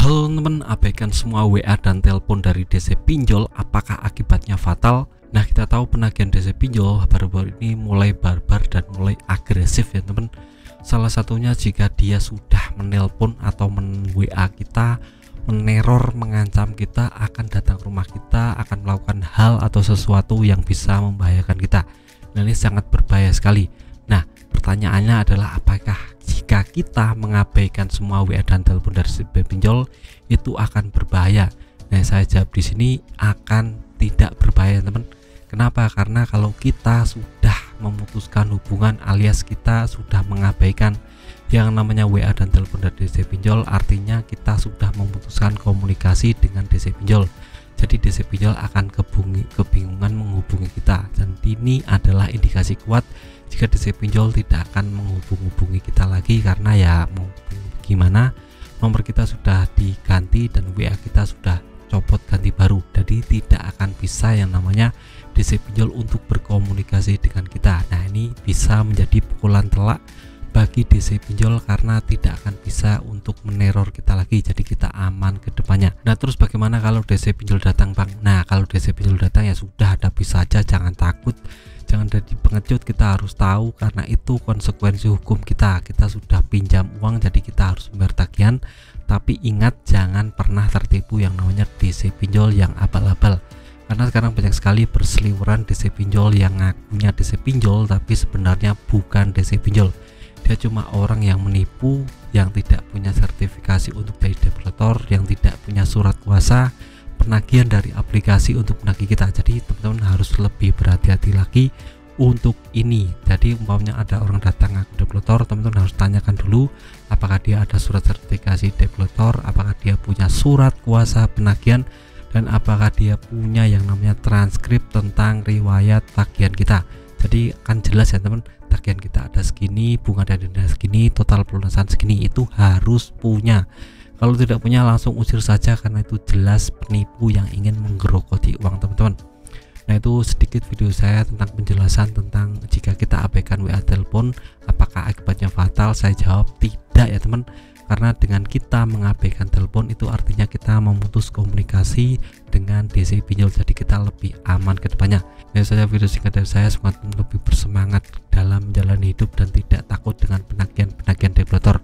Halo teman, abaikan semua WA dan telepon dari DC pinjol, apakah akibatnya fatal? Nah, kita tahu penagihan DC pinjol baru-baru ini mulai barbar dan mulai agresif ya teman. Salah satunya jika dia sudah menelpon atau WA kita, meneror, mengancam kita akan datang ke rumah kita, akan melakukan hal atau sesuatu yang bisa membahayakan kita. Nah, ini sangat berbahaya sekali. Nah, pertanyaannya adalah apakah jika kita mengabaikan semua WA dan telepon dari si pinjol itu akan berbahaya? Nah, saya jawab di sini akan tidak berbahaya teman. Kenapa? Karena kalau kita sudah memutuskan hubungan alias kita sudah mengabaikan yang namanya WA dan telepon dari DC pinjol, artinya kita sudah memutuskan komunikasi dengan DC pinjol. Jadi DC pinjol akan kebingungan menghubungi kita, dan ini adalah indikasi kuat jika DC pinjol tidak akan menghubungi kita lagi, karena ya mau gimana, nomor kita sudah diganti dan WA kita sudah copot ganti baru. Jadi tidak akan bisa yang namanya DC pinjol untuk berkomunikasi dengan kita. Nah, ini bisa menjadi pukulan telak bagi DC pinjol karena tidak akan bisa untuk meneror kita lagi, jadi kita aman ke depannya. Nah, terus bagaimana kalau DC pinjol datang, Bang? Nah, kalau DC pinjol datang ya sudah, hadapi saja, jangan takut, jangan jadi pengecut. Kita harus tahu karena itu konsekuensi hukum kita. Kita sudah pinjam uang, jadi kita harus membayar tagihan. Tapi ingat, jangan pernah tertipu yang namanya DC pinjol yang abal-abal. Karena sekarang banyak sekali berseliweran DC pinjol yang ngakunya DC pinjol tapi sebenarnya bukan DC pinjol. Dia cuma orang yang menipu, yang tidak punya sertifikasi untuk dari developer, yang tidak punya surat kuasa penagihan dari aplikasi untuk menagih kita. Jadi teman-teman harus lebih berhati-hati lagi untuk ini. Jadi umpamanya ada orang datang ngaku developer, teman-teman harus tanyakan dulu apakah dia ada surat sertifikasi developer, apakah dia punya surat kuasa penagihan, dan apakah dia punya yang namanya transkrip tentang riwayat tagihan kita. Jadi kan jelas ya teman, tagihan kita ada segini, bunga dan denda segini, total pelunasan segini, itu harus punya. Kalau tidak punya langsung usir saja karena itu jelas penipu yang ingin menggerogoti uang teman-teman. Nah, itu sedikit video saya tentang penjelasan tentang jika kita abaikan WA telepon apakah akibatnya fatal. Saya jawab tidak ya teman, karena dengan kita mengabaikan telepon itu artinya kita memutus komunikasi dengan DC pinjol, jadi kita lebih aman ke depannya. Ini saja video singkat dari saya, semoga lebih bersemangat dalam menjalani hidup dan tidak takut dengan penagihan developer.